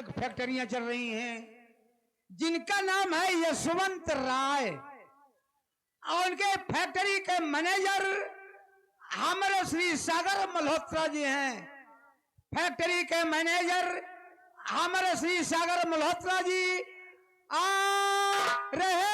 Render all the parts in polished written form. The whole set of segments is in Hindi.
एक फैक्ट्रियां चल रही हैं जिनका नाम है यशवंत राय, और उनके फैक्ट्री के मैनेजर हमारे श्री सागर मल्होत्रा जी हैं। फैक्ट्री के मैनेजर हमारे श्री सागर मल्होत्रा जी आ रहे हैं।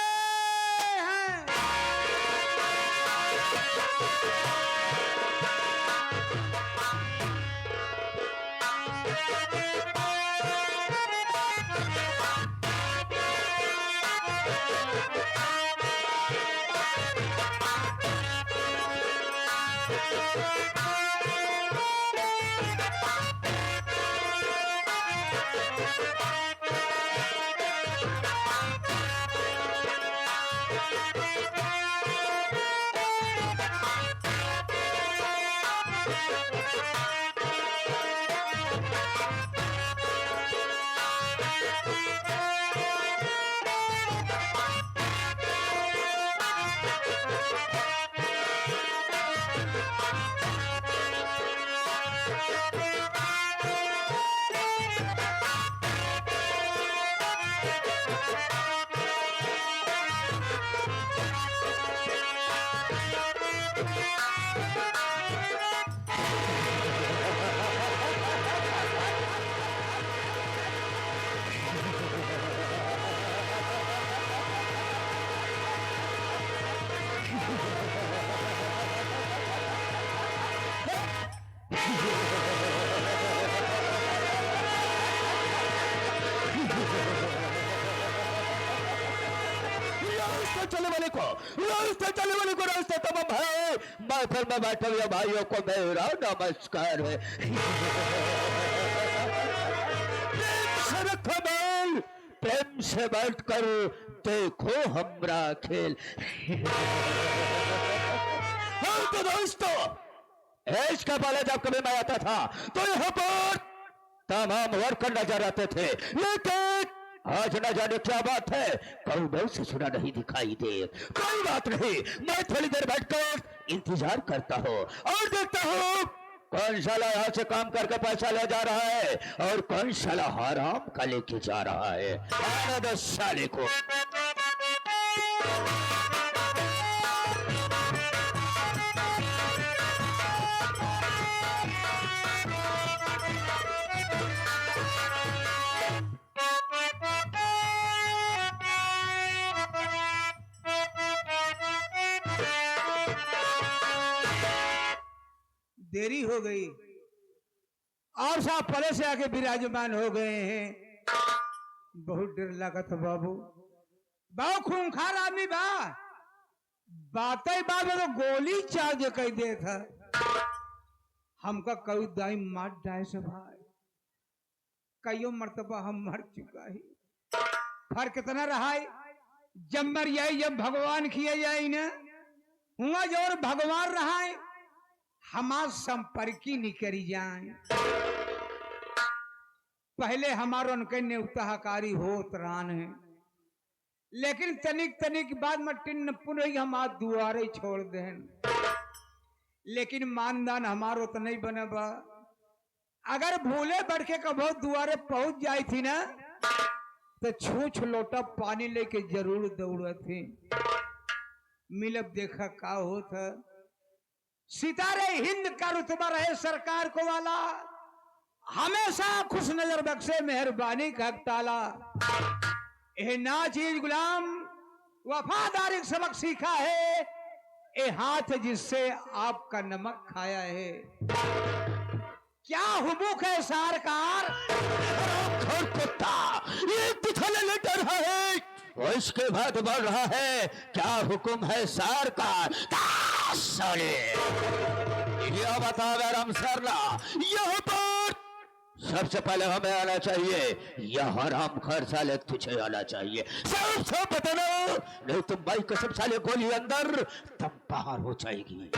चलने वाले को रास्ते तमाम है। महफिल में बैठे हुए भाइयों को मेरा नमस्कार है। प्रेम से बैठकर देखो हमरा खेल। हाँ तो दोस्तों, इसके पहले जब कभी मैं आता था तो यहाँ पर तमाम वर्कर नजर आते थे, लेकिन आज न जाने क्या बात है, कौन से सुना नहीं दिखाई दे। कोई बात नहीं, मैं थोड़ी देर बैठकर इंतजार करता हूँ और देखता हूँ कौन साला यहाँ से काम करके पैसा ले जा रहा है और कौन साला हराम का लेके जा रहा है। आने दो साले को। देरी हो गई और साहब पहले से आके विराजमान हो गए हैं। बहुत डर लगा था बाबू, बहुत खूंखार आदमी बा, बातें बात में तो गोली चार्ज कर दे था। हमका कई दाई मार डाय से भाई, कईयों मर्तबा हम मर चुका है। फर्क कितना रहा है, जब मर जाए जब भगवान किए जाए ना हुआ जो भगवान रहा है हमार संपर्की निकरी जाए। पहले हमारो उनके नेवताकारी होत रान है, लेकिन तनिक तनिक बाद में टिन्न पुनः हम आज दुआरे छोड़ दें। लेकिन मानदान हमारो तो नहीं बने बा। अगर भूले बढ़ के कभो दुआरे पहुंच जाई थी ना तो छूछ लोटा पानी लेके जरूर दौड़ा थी। मिलब देखा का होता, सितारे हिंद का रुतबा रहे सरकार को वाला, हमेशा खुश नजर बख्शे मेहरबानी का ताला। ए ना चीज गुलाम वफादारी सबक सीखा है, ए हाथ जिससे आपका नमक खाया है। क्या हुबुक है सरकार, कुत्ता ये पिछले लेट रहा है और इसके बाद बढ़ रहा है। क्या हुक्म है सरकार? यह बता राम सरला, यहाँ पर सबसे पहले हमें आना चाहिए, यह हराम खर साले तुझे आना चाहिए। सबसे बताना, नहीं तुम भाई कसम साले गोली अंदर तब बाहर हो जाएगी।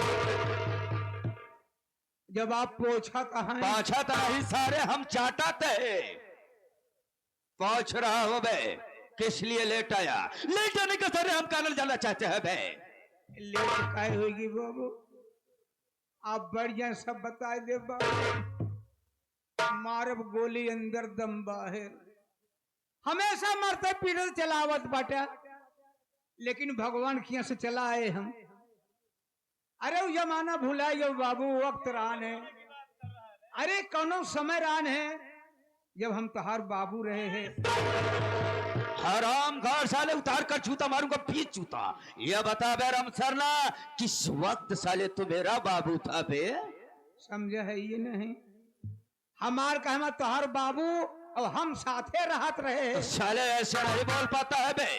जब आप पोछा कहा पाछा तो नहीं सारे हम चाटाते पहुंच रहा हो बे, किस लिए लेट आया? लेट आने के सारे हम कानल जाना चाहते हैं बे। लेट काय होगी बाबू, आप बढ़ जाए सब बता दे बाबू। मारब गोली अंदर दम बाहर। हमेशा मरते पीड़त चलावत बाटा, लेकिन भगवान किया से चला आए हम। अरे वो जमाना भुला गया बाबू, वक्त रान है। अरे कौनो समय रान है जब हम तोहार बाबू रहे हैं। हराम घर साले उतार कर जूता मारूंगा, बीच जूता। ये बता बे राम सरना, किस वक्त साले तू मेरा बाबू था बे? समझा है ये नहीं, हमार कहना तोहार बाबू और हम साथे रहत रहे। तो साले ऐसे नहीं बोल पाता है बे।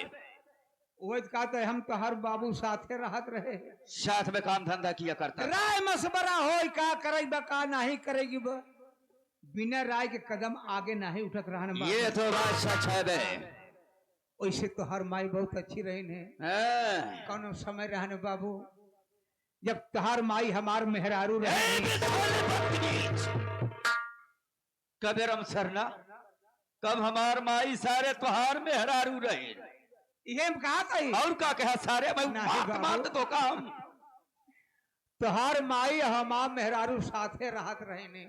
वो कहते हैं हम तोहार बाबू साथे रहत रहे, साथ में काम धंधा किया करता। राय मशवरा हो का करेगी का नहीं करेगी बा। बिना राय के कदम आगे नहीं उठत रहने। ये तो बात सच है बे। वैसे तो हर माई बहुत अच्छी रही है। कौन समय रहने बाबू जब तहार माई हमार मेहरारू रहे। कबे रम सरना, कब हमार माई सारे तुहार मेहरारू रहे? ये कहा था और का कहा सारे मात तो काम तोहार माई हमार मेहरारू साथे रहत रहे ने।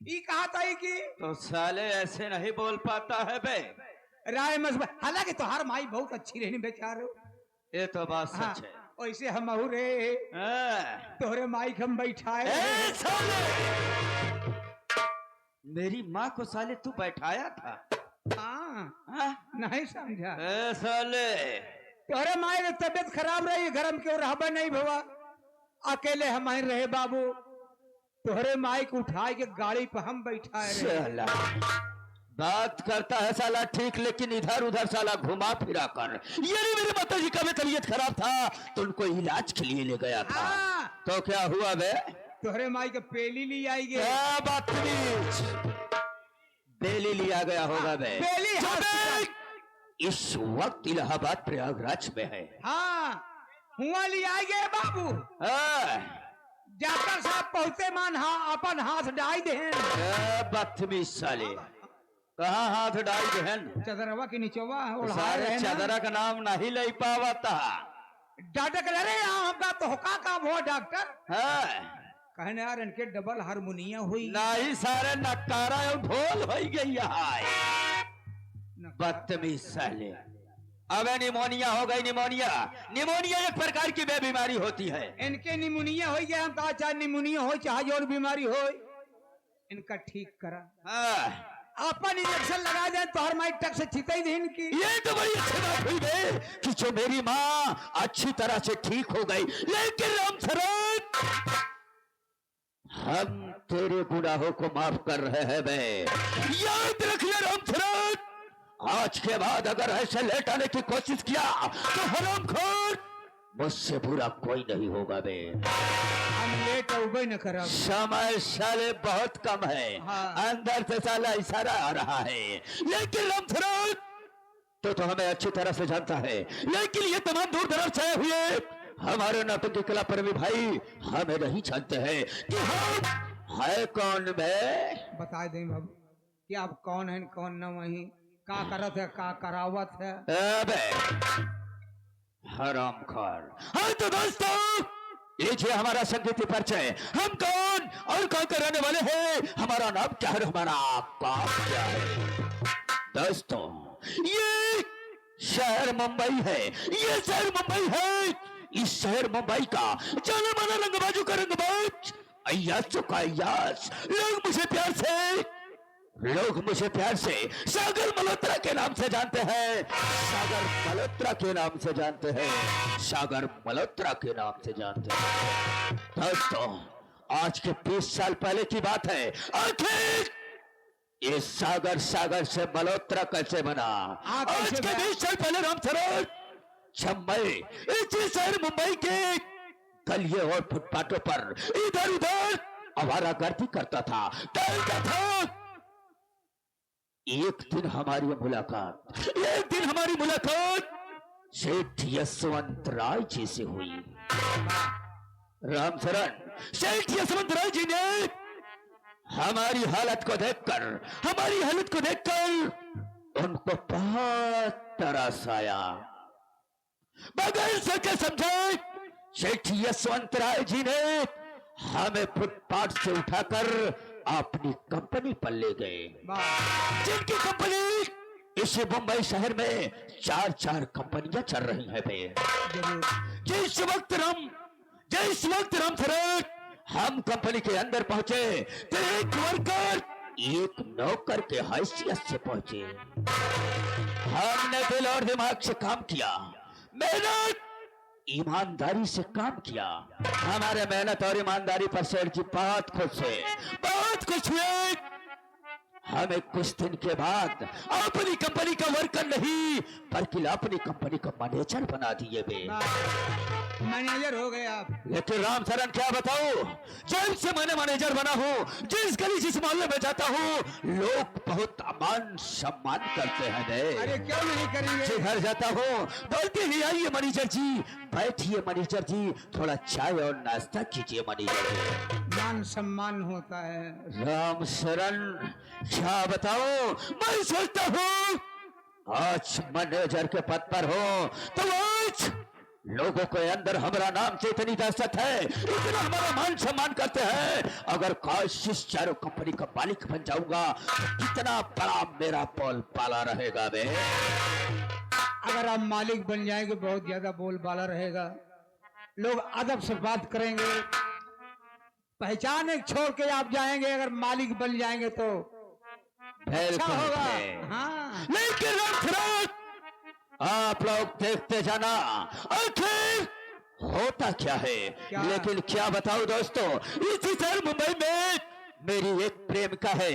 ये कहा था कि तो साले ऐसे नहीं बोल पाता है बे। राय मशवरा, हालांकि तोहार माई बहुत अच्छी रहनी बेचारो। ये तो बात सच है। वैसे हम रे तोहरे माई के हम बैठाए। मेरी माँ को साले तू बैठाया था? नहीं समझा साले। तोहरे माई की तबियत खराब रही, घर में क्यों रहबा नहीं भवा, अकेले हमारे रहे बाबू। तोहरे माई को उठाए के गाड़ी पर हम बैठाए रहे। बात करता है साला ठीक, लेकिन इधर उधर साला घुमा फिरा कर। ये नहीं, मेरे माता जी का भी तबीयत खराब था तो उनको इलाज के लिए ले गया था। तो क्या हुआ बे? तोहरे माई के पेली ली आई गे। बदतमीज, बेली लिया गया होगा बे। इस वक्त इलाहाबाद प्रयागराज में है। हाँ हुआ ली आई गे बाबू। डॉक्टर साहब पहुंचे मान अपन हाथ डाई दे। बदतमीज साले, कहाँ हाथ डाई दहन? चदरवा के नीचवा सारे चदरा का नाम नहीं ले पावा था। डॉक्टर अरे हमका तो हुका का वो डॉक्टर कहने यार इनके डबल हारमोनिया हुई नहीं, सारे नकारा और ढोल हो गई है। बदतमीज साले। अब निमोनिया हो गई। निमोनिया, निमोनिया एक प्रकार की बीमारी होती है। इनके निमोनिया हो गया, हम कहा चाहे निमोनिया हो चाहे और बीमारी हो, इनका ठीक करा। अपन इंजेक्शन लगा दे तो हर माई टक से चिताई दे इनकी। ये तो बड़ी अच्छी बात हुई बे कि जो मेरी माँ अच्छी तरह से ठीक हो गई। लेकिन राम सरन, हम तेरे गुनाहों को माफ कर रहे हैं बे। याद रखिए राम सरन, आज के बाद अगर ऐसे लेटाने की कोशिश किया तो हरामखोर मुझसे बुरा कोई नहीं होगा बे। हम लेट उबे न करा। समय साले बहुत कम है। अंदर से साला इशारा आ रहा है। लेकिन रामधन तो हमें अच्छी तरह से जानता है। लेकिन ये तमाम दूर दराज से हुए हमारे नाटक कला पर भी भाई हमें नहीं जानते हैं कि हम है कौन बे। बता दें बाबू कि आप कौन है कौन न, वही का करत है का करावत है। हरामखोर। हाँ तो दोस्तों लीजिए हमारा संगीत परिचय। हम कौन और कौन कराने वाले हैं, हमारा नाम क्या है, हमारा काम क्या है। दोस्तों ये शहर मुंबई है। ये शहर मुंबई है। इस शहर मुंबई का जाने माना रंगबाजों का रंगबाज, अय्यासों का अय्यास। लोग मुझे प्यार से सागर मल्होत्रा के नाम से जानते हैं। सागर मल्होत्रा के नाम से जानते हैं। सागर मल्होत्रा के नाम से जानते हैं। दोस्तों आज के 20 साल पहले की बात है। आखिर ये सागर से मल्होत्रा कैसे बना? आज के 20 साल पहले राम सरन, जब मैं इसी शहर मुंबई के गलियों और फुटपाथों पर इधर उधर आवारागर्दी करता था, टहलता था, एक दिन हमारी मुलाकात सेठ यशवंत राय जी से हुई। राम सरन, सेठ यशवंत राय जी ने हमारी हालत को देखकर उनको बहुत तरस आया। बगैर सोचे समझे सेठ यशवंत राय जी ने हमें फुटपाथ से उठाकर अपनी कंपनी पर ले गए, वाह जिनकी कंपनी इस मुंबई शहर में 4-4 कंपनियां चल रही हैं बे। जरूर जिस वक्त रामचरण हम कंपनी के अंदर पहुंचे तो एक वर्कर एक नौकर के हैसियत से पहुंचे। हमने दिल और दिमाग से काम किया, मेहनत ईमानदारी से काम किया। हमारे मेहनत और ईमानदारी पर सेठ जी बहुत खुश हुए। हमें कुछ दिन के बाद अपनी कंपनी का वर्कर नहीं बल्कि अपनी कंपनी का मैनेजर बना दिए बे। मैनेजर हो गए आप। लेकिन रामचरण क्या बताऊं, जब से मैंने मैनेजर बना हूं, जिस गली जिस मोहल्ले में जाता हूं, लोग बहुत मान सम्मान करते हैं बे। अरे क्यों नहीं करेंगे। घर जाता हूं बोलते ही आइए मैनेजर जी, बैठिए मैनेजर जी, थोड़ा चाय और नाश्ता कीजिए मैनेजर जी। मान सम्मान होता है। रामचरण क्या बताओ, मैं सोचता हूँ आज मैनेजर के पद पर हो तो आज लोगों के अंदर हमारा नाम से इतनी दहशत है, इतना हमारा मान सम्मान करते हैं। अगर काश चारों कंपनी का मालिक बन जाऊंगा तो कितना बड़ा मेरा बोल पाला रहेगा बे। अगर आप मालिक बन जाएंगे बहुत ज्यादा बोलबाला रहेगा, लोग अदब से बात करेंगे, पहचान एक छोड़ के आप जाएंगे। अगर मालिक बन जाएंगे तो अच्छा होगा। हाँ लेकिन आप लोग देखते जाना आखिर होता क्या है। लेकिन क्या बताऊं दोस्तों, इसी शहर मुंबई में मेरी एक प्रेमिका है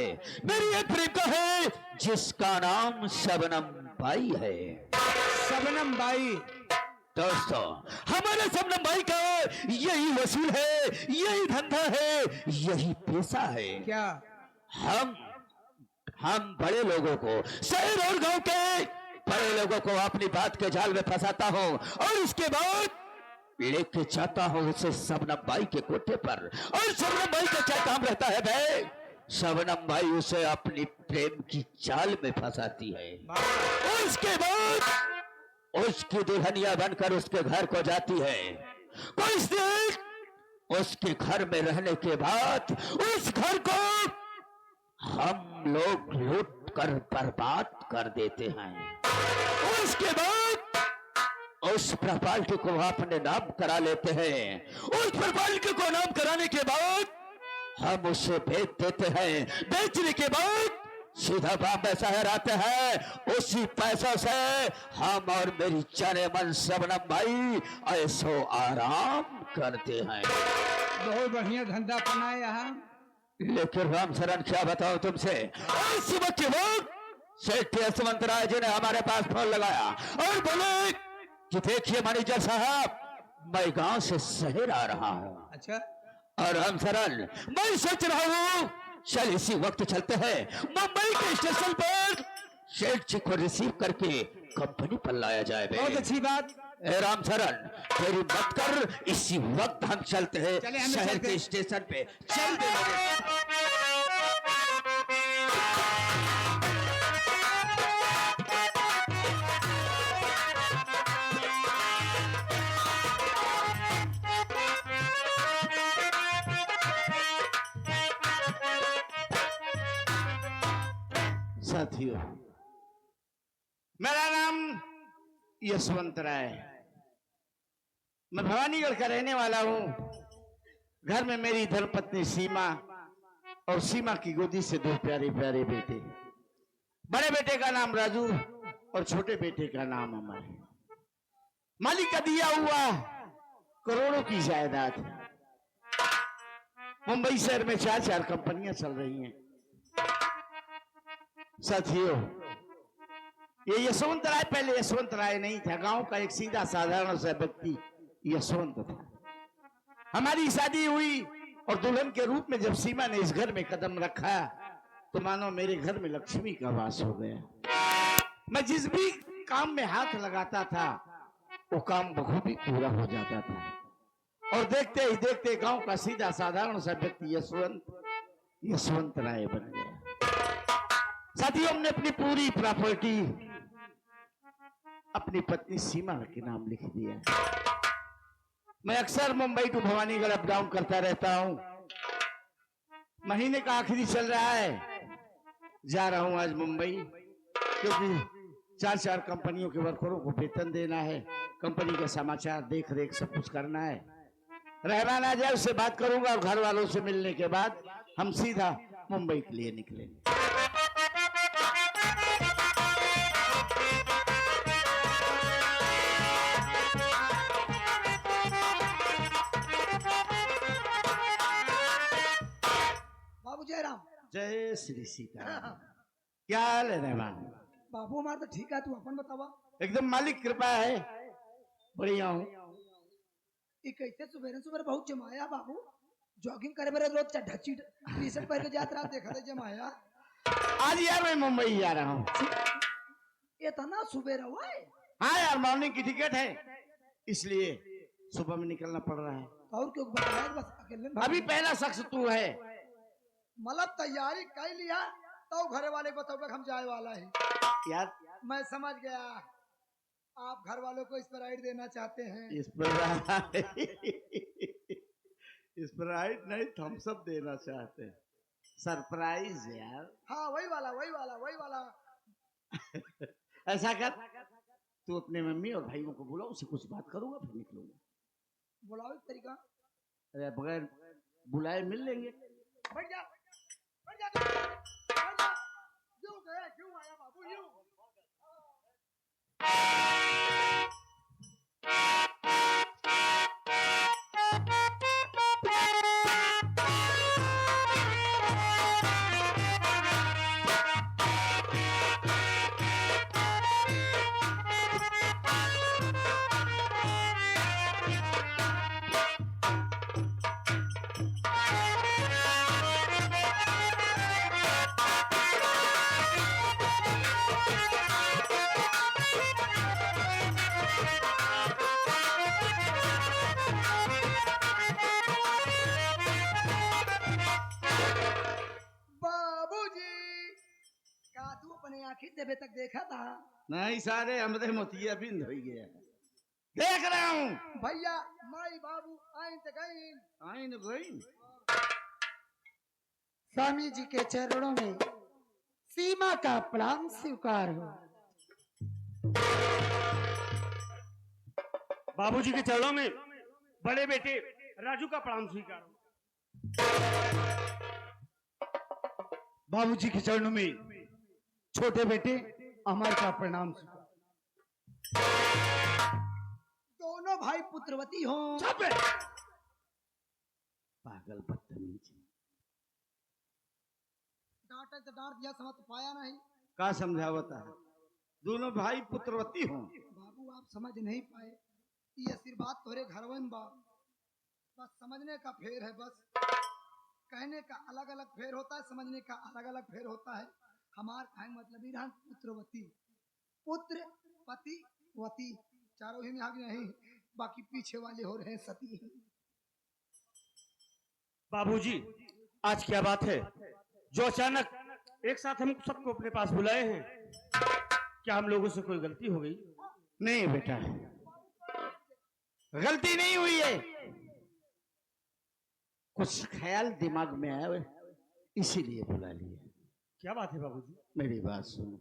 जिसका नाम शबनम बाई है। शबनम बाई दोस्तों, हमारे शबनम बाई का यही वसूल है, यही धंधा है, यही पेशा है। क्या हम बड़े लोगों को, शहर और गांव के बड़े लोगों को अपनी बात के जाल में फंसाता हूं और उसके बाद लेके जाता हूं उसे शबनम बाई के कोठे पर। और शबनम बाई का क्या काम रहता है भाई, शबनम बाई उसे अपनी प्रेम की जाल में फंसाती है। उसके बाद उसकी दुल्हनिया बनकर उसके घर को जाती है। कुछ दिन उसके घर में रहने के बाद उस घर को हम लोग लूट कर बर्बाद कर देते हैं। उसके बाद उस प्रॉपर्टी को अपने नाम करा लेते हैं। उस प्रॉपर्टी को नाम कराने के बाद हम उसे बेच देते हैं। बेचने के बाद सीधा बॉम्बे शहर आते हैं। उसी पैसों से हम और मेरी जाने मन शबनम बाई ऐसो आराम करते हैं। बहुत बढ़िया धंधा अपनाए यहाँ। लेकिन रामचरण क्या बताओ तुमसे, सुबह के वक्त सेठ यशवंत राय जी ने हमारे पास फोन लगाया और बोले कि देखिए मैनेजर साहब, मैं गांव से शहर आ रहा हूँ। अच्छा। और रामचरण, मैं सोच रहा हूँ चल इसी वक्त चलते हैं मुंबई के स्टेशन पर, सेठ जी को रिसीव करके कंपनी पर लाया जाए। बहुत अच्छी बात। रामचरण तेरी मत कर, इसी वक्त हम चलते हैं शहर के स्टेशन पे। चल साथियों, मेरा नाम यशवंत राय, मैं भवानीगढ़ का रहने वाला हूँ। घर में मेरी धर्मपत्नी सीमा और सीमा की गोदी से 2 प्यारे प्यारे बेटे। बड़े बेटे का नाम राजू और छोटे बेटे का नाम अमर है। मालिक का दिया हुआ करोड़ों की जायदाद। मुंबई शहर में 4-4 कंपनियां चल रही हैं। साथियों, ये यशवंत राय पहले यशवंत राय नहीं था, गांव का एक सीधा साधारण सा व्यक्ति यशवंत था। हमारी शादी हुई और दुल्हन के रूप में जब सीमा ने इस घर में कदम रखा तो मानो मेरे घर में लक्ष्मी का वास हो गया। मैं जिस भी काम में हाथ लगाता था वो काम बखूबी पूरा हो जाता था। और देखते ही देखते गांव का सीधा साधारण सा व्यक्ति यशवंत राय बन गया। साथियों, हमने अपनी पूरी प्रॉपर्टी अपनी पत्नी सीमा के नाम लिख दिया। मैं अक्सर Mumbai to Bhawanigarh up down करता रहता हूं। महीने का आखिरी चल रहा है, जा रहा हूं आज मुंबई, क्योंकि 4 कंपनियों के वर्करों को वेतन देना है, कंपनी के समाचार देख रेख सब कुछ करना है। रहमान आ जाए उससे बात करूंगा और घर वालों से मिलने के बाद हम सीधा मुंबई के लिए निकलेंगे। बाबू जयराम। जय श्री सीताराम। क्या हाल है रहमान? बाबू हमारा तो ठीक है, तू अपन बतावा। एकदम मालिक कृपा है, बढ़िया हूँ। ये कैसे सुबह सुबह बहुत जमाया बाबू, जॉगिंग करे मेरे रोज ढच्ची टी शर्ट पहन के जात रहा देखा थे जमाया। आज यार मैं मुंबई जा रहा हूँ। इतना सुबह हुआ है? हाँ यार, मॉर्निंग की टिकट है, इसलिए सुबह में निकलना पड़ रहा है। और क्यों बताया बस अकेले में? अभी पहला शख्स तू है। मतलब तैयारी कर लिया तो घरे वाले बताओ हम जाए वाला है यार मैं समझ गया, आप घर वालों को स्प्राइट देना चाहते हैं। स्प्राइट नहीं, थम्स अप देना चाहते हैं, सरप्राइज यार। हाँ वही वाला वही वाला वही वाला। ऐसा कर, तू अपने मम्मी और भाइयों को बुलाओ, उससे कुछ बात करूंगा फिर निकलूंगा। बुलाओ एक तरीका। अरे बगैर बुलाए मिल लेंगे। बैठ जा बैठ जा बैठ जा। क्यों गया क्यों आया बाबू यूं? देवे तक देखा था? नहीं सारे हमरे मोतिया बिंद हो गया, देख रहा हूँ भैया। माई बाबू आइन ते गईन, आइन गईन। स्वामी जी के चरणों में सीमा का प्रणाम स्वीकार हो। बाबूजी के चरणों में बड़े बेटे राजू का प्रणाम स्वीकार हो। बाबूजी के चरणों में छोटे बेटे अमर का प्रणाम। दोनों भाई पुत्रवती हो। पागल बदतमीज, डांटे तो डांट दिया, समझ पाया नहीं। का समझावता है? दोनों भाई पुत्रवती हो। बाबू आप समझ नहीं पाए, ये आशीर्वाद तोरे घरवन बा, बस समझने का फेर है। बस कहने का अलग अलग फेर होता है, समझने का अलग अलग फेर होता है। हमार कहे मतलब ही रहा पुत्रवती, पुत्र पति वती, चारों ही में आगे नहीं, बाकी पीछे वाले हो रहे सती। बाबूजी आज क्या बात है जो अचानक एक साथ हम सबको अपने पास बुलाए हैं? क्या हम लोगों से कोई गलती हो गई? नहीं बेटा, गलती नहीं हुई है, कुछ ख्याल दिमाग में आया इसीलिए बुला लिया। क्या बात है बाबूजी? मेरी बात सुनो।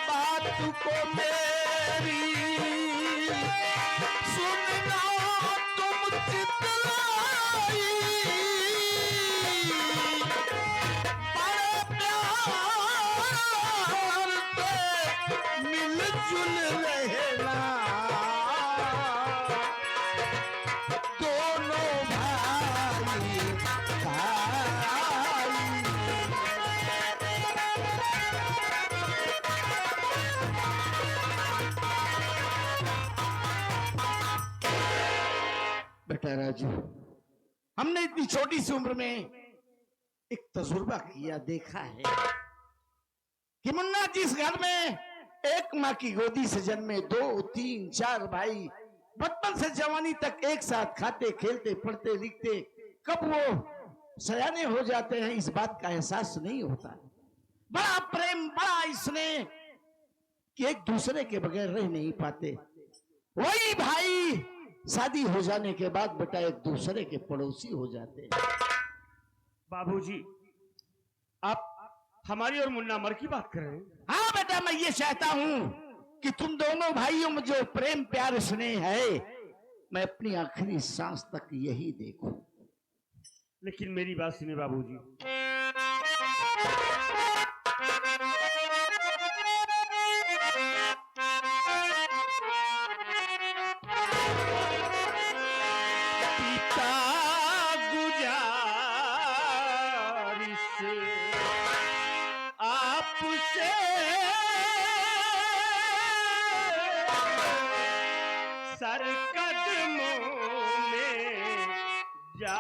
बात को मेरी सुनना तुम चितलाई, बड़े प्यार से मिलजुल रहना, दोनों भाई भाई। बेटा राजू, हमने इतनी छोटी सी उम्र में एक तजुर्बा किया, देखा है कि मुन्ना जिस घर में एक माँ की गोदी से जन्मे 2, 3, 4 भाई बचपन से जवानी तक एक साथ खाते खेलते पढ़ते लिखते, कब वो सयाने हो जाते हैं इस बात का एहसास नहीं होता। बड़ा प्रेम, बड़ा स्नेह कि एक दूसरे के बगैर रह नहीं पाते। वही भाई शादी हो जाने के बाद बेटा एक दूसरे के पड़ोसी हो जाते हैं। बाबूजी, आप हमारी और मुन्ना मर की बात कर रहे हैं? हाँ बेटा, मैं ये चाहता हूं कि तुम दोनों भाइयों में जो प्रेम प्यार स्नेह है, मैं अपनी आखिरी सांस तक यही देखूं। लेकिन मेरी बात सुनिए बाबूजी, सर कदमों में जा,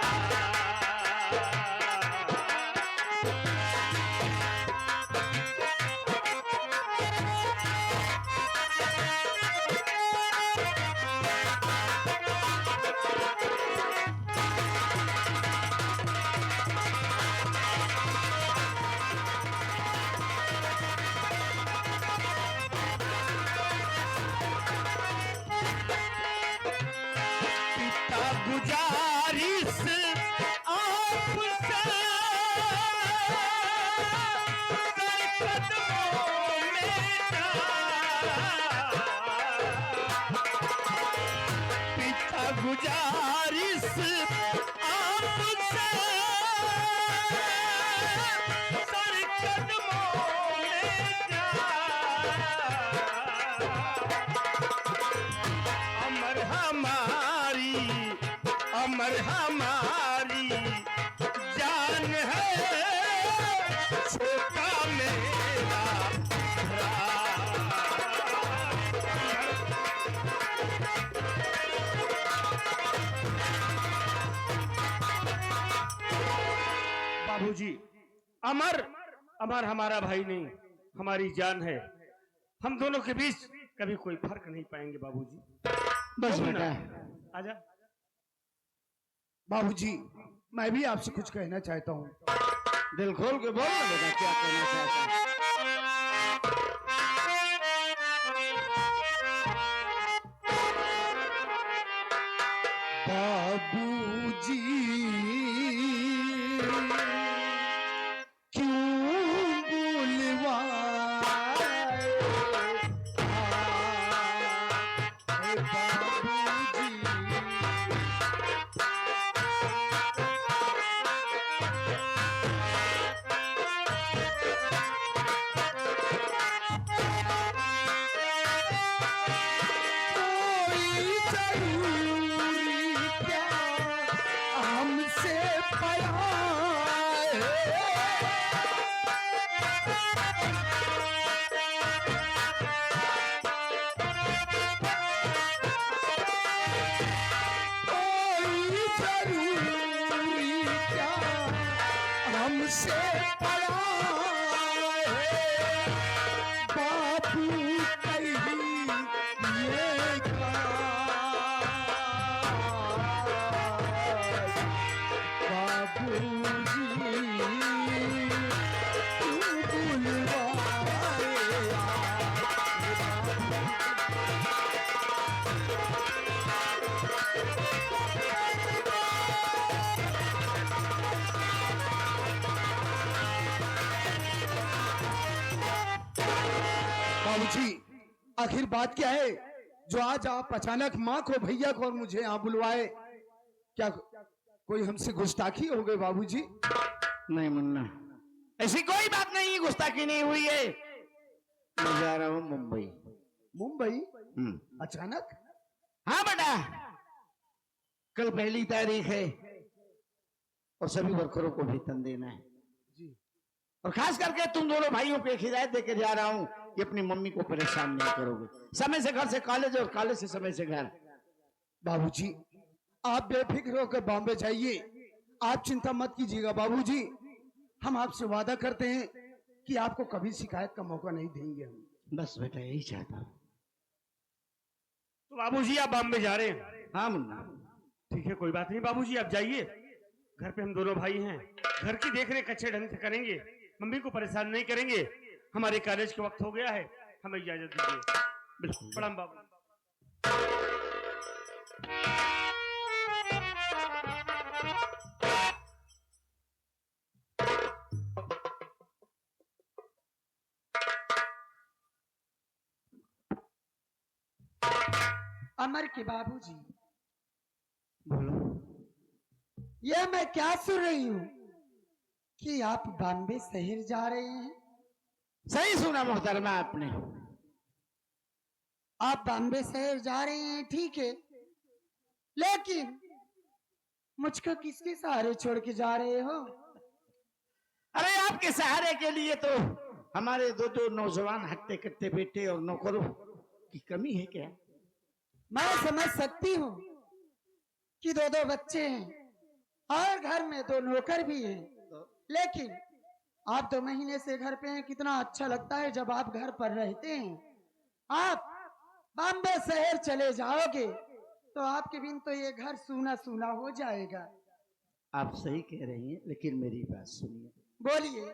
गुजारिश आपसे सर कदमों में जा, पिता गुजारिश आपसे सर कदमों में जा, अमर हमारी जान है, छोटा मेरा बाबूजी, अमर अमर हमारा भाई नहीं, हमारी जान है। हम दोनों के बीच कभी कोई फर्क नहीं पाएंगे बाबूजी। बस बेटा, आजा। बाबूजी, मैं भी आपसे कुछ कहना चाहता हूँ। दिल खोल के बोल ना बेटा, क्या कहना चाहता है। बाबूजी, क्यों बुलवाए बाबूजी, हमसे पड़ा है बापू कहीं ये बाबूजी तू बुलवाए बाबूजी, आखिर बात क्या है जो आज आप अचानक माँ को, भैया को और मुझे यहाँ बुलवाए? क्या कोई हमसे गुस्ताखी हो गई बाबूजी? नहीं मुन्ना, ऐसी कोई बात नहीं, गुस्ताखी नहीं हुई है। मैं जा रहा हूँ मुंबई। मुंबई? अचानक? हाँ बेटा, कल 1 तारीख है और सभी वर्करों को वेतन देना है जी। और खास करके तुम दोनों भाइयों को एक हिदायत देके जा रहा हूं कि अपनी मम्मी को परेशान नहीं करोगे। समय से घर से कॉलेज और कॉलेज से समय से घर। बाबूजी, आप बेफिक्र होकर बॉम्बे जाइए, आप चिंता मत कीजिएगा बाबूजी। हम आपसे वादा करते हैं कि आपको कभी शिकायत का मौका नहीं देंगे हम। बस बेटा यही चाहता हूं। तो बाबूजी आप बॉम्बे जा रहे हैं? हाँ मुन्ना। ठीक है, कोई बात नहीं बाबूजी, आप जाइए। घर पे हम दोनों भाई हैं, घर की देखरेख अच्छे ढंग से करेंगे, मम्मी को परेशान नहीं करेंगे। हमारे कॉलेज के वक्त हो गया है, हमें इजाजत दीजिए। बिल्कुल, प्रणाम बाबू। अमर के बाबूजी, बोलो। ये मैं क्या सुन रही हूँ कि आप बॉम्बे शहर जा रहे हैं? सही सुना मोहतरमा आपने। आप बॉम्बे शहर जा रहे हैं, ठीक है, लेकिन मुझको किसके सहारे छोड़ के जा रहे हो? अरे आपके सहारे के लिए तो हमारे दो नौजवान हट्टे कट्टे बेटे और नौकरों की कमी है क्या? मैं समझ सकती हूँ कि 2 बच्चे हैं और घर में 2 नौकर भी हैं, लेकिन आप 2 महीने से घर पे हैं। कितना अच्छा लगता है जब आप घर पर रहते हैं। आप बॉम्बे शहर चले जाओगे तो आपके बिन तो ये घर सूना सूना हो जाएगा। आप सही कह रही हैं, लेकिन मेरी बात सुनिए। बोलिए।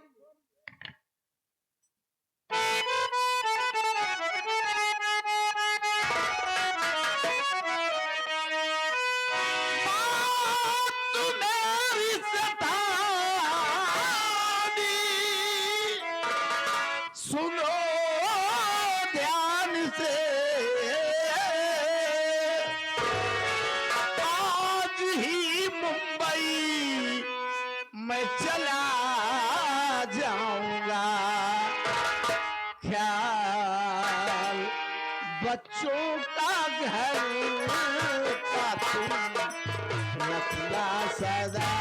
सुनो ध्यान से, आज ही मुंबई मैं चला जाऊंगा। ख्याल बच्चों का घर का तुम रखना सदा।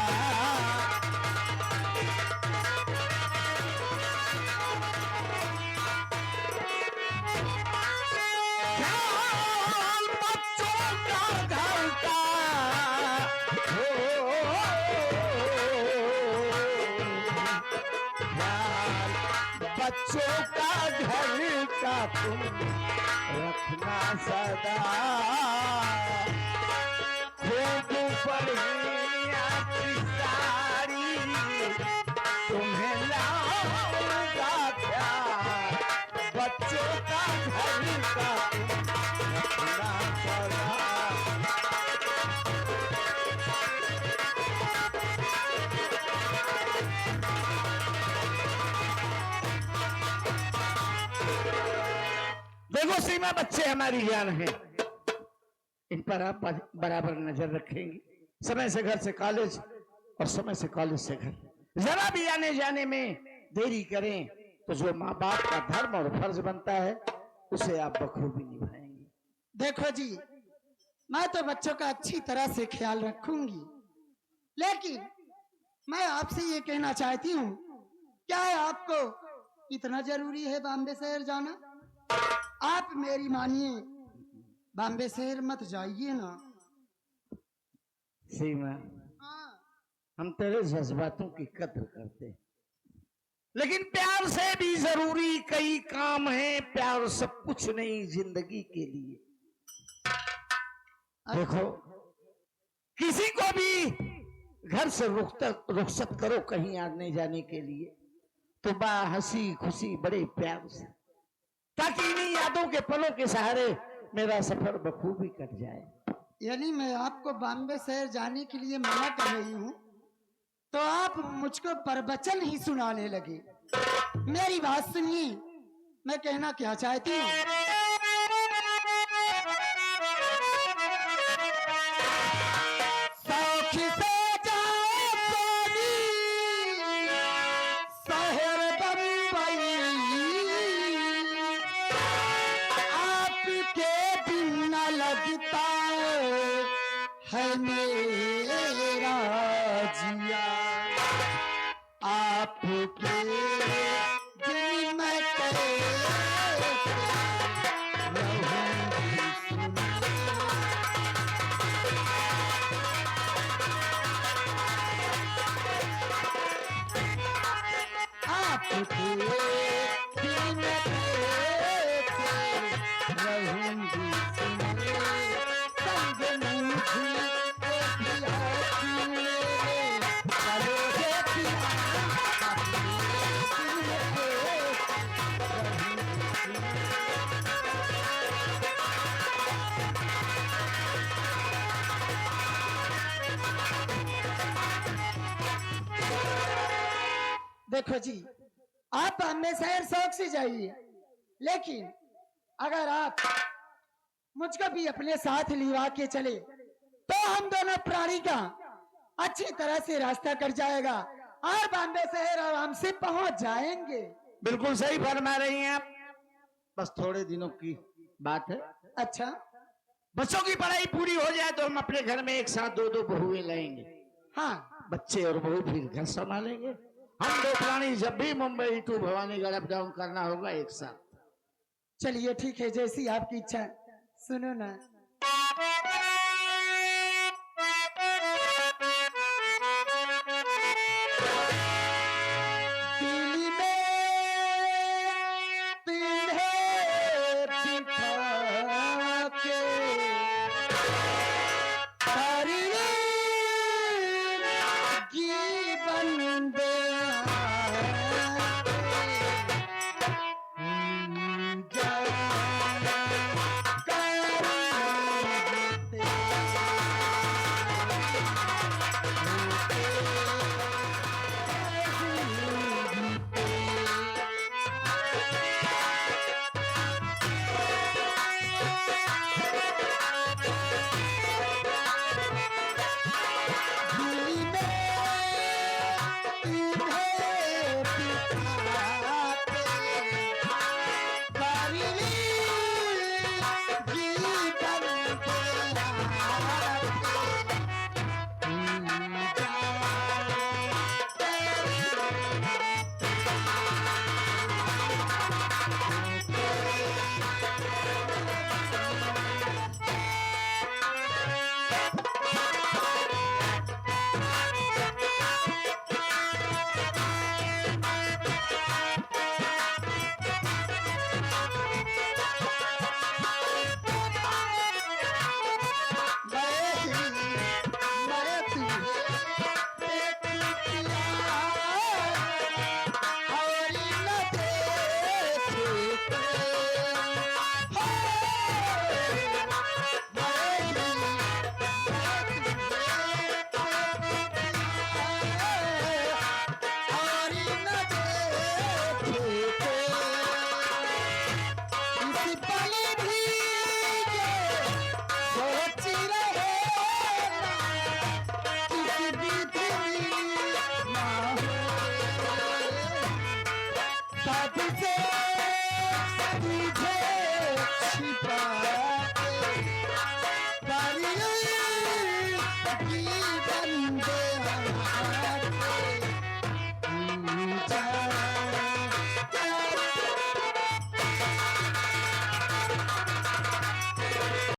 बच्चों का घर का तुम रखना सदा। खूब बढ़िया की साड़ी तुम्हें लाऊंगा प्यार। बच्चों का घर का तुम रखना सदा। देखो सीमा, बच्चे हमारी जान है, इन पर आप बराबर नजर रखेंगे। समय से घर से कॉलेज और समय से कॉलेज से घर। जरा भी आने जाने में देरी करें तो जो माँ बाप का धर्म और फर्ज बनता है उसे आप बखूबी निभाएंगे। देखो जी, मैं तो बच्चों का अच्छी तरह से ख्याल रखूंगी, लेकिन मैं आपसे ये कहना चाहती हूँ, क्या आपको इतना जरूरी है बॉम्बे शहर जाना? आप मेरी मानिए, बॉम्बे शहर मत जाइए ना। सीमा, हम तेरे जज्बातों की कद्र करते हैं, लेकिन प्यार से भी जरूरी कई काम हैं। प्यार सब कुछ नहीं जिंदगी के लिए। देखो, किसी को भी घर से रुखसत करो कहीं आने जाने के लिए तो बा हंसी खुशी बड़े प्यार से, ताकि इन्हीं यादों के पलों के सहारे मेरा सफर बखूबी कट जाए। यानी मैं आपको बॉम्बे शहर जाने के लिए मना कर रही हूँ तो आप मुझको प्रवचन ही सुनाने लगे। मेरी बात सुनिए, मैं कहना क्या चाहती हूँ, सौखी से जाओ सोनी, शहर बम्बई, आपके बिन न लगता है मेरा जिया, आपके बिन मैं देखो जी, आप हमें शहर शौक से जाइए, लेकिन अगर आप मुझको भी अपने साथ लिवा के चले तो हम दोनों प्राणी का अच्छी तरह से रास्ता कट जाएगा और बॉम्बे शहर आराम से पहुंच जाएंगे। बिल्कुल सही फरमा रही हैं आप। बस थोड़े दिनों की बात है। अच्छा, बच्चों की पढ़ाई पूरी हो जाए तो हम अपने घर में एक साथ दो दो बहुएं लाएंगे। हाँ, बच्चे और बहू फिर घर संभालेंगे। हम दो प्राणी जब भी Mumbai to Bhawanigarh up down करना होगा एक साथ। चलिए ठीक है, जैसी आपकी इच्छा। सुनो ना,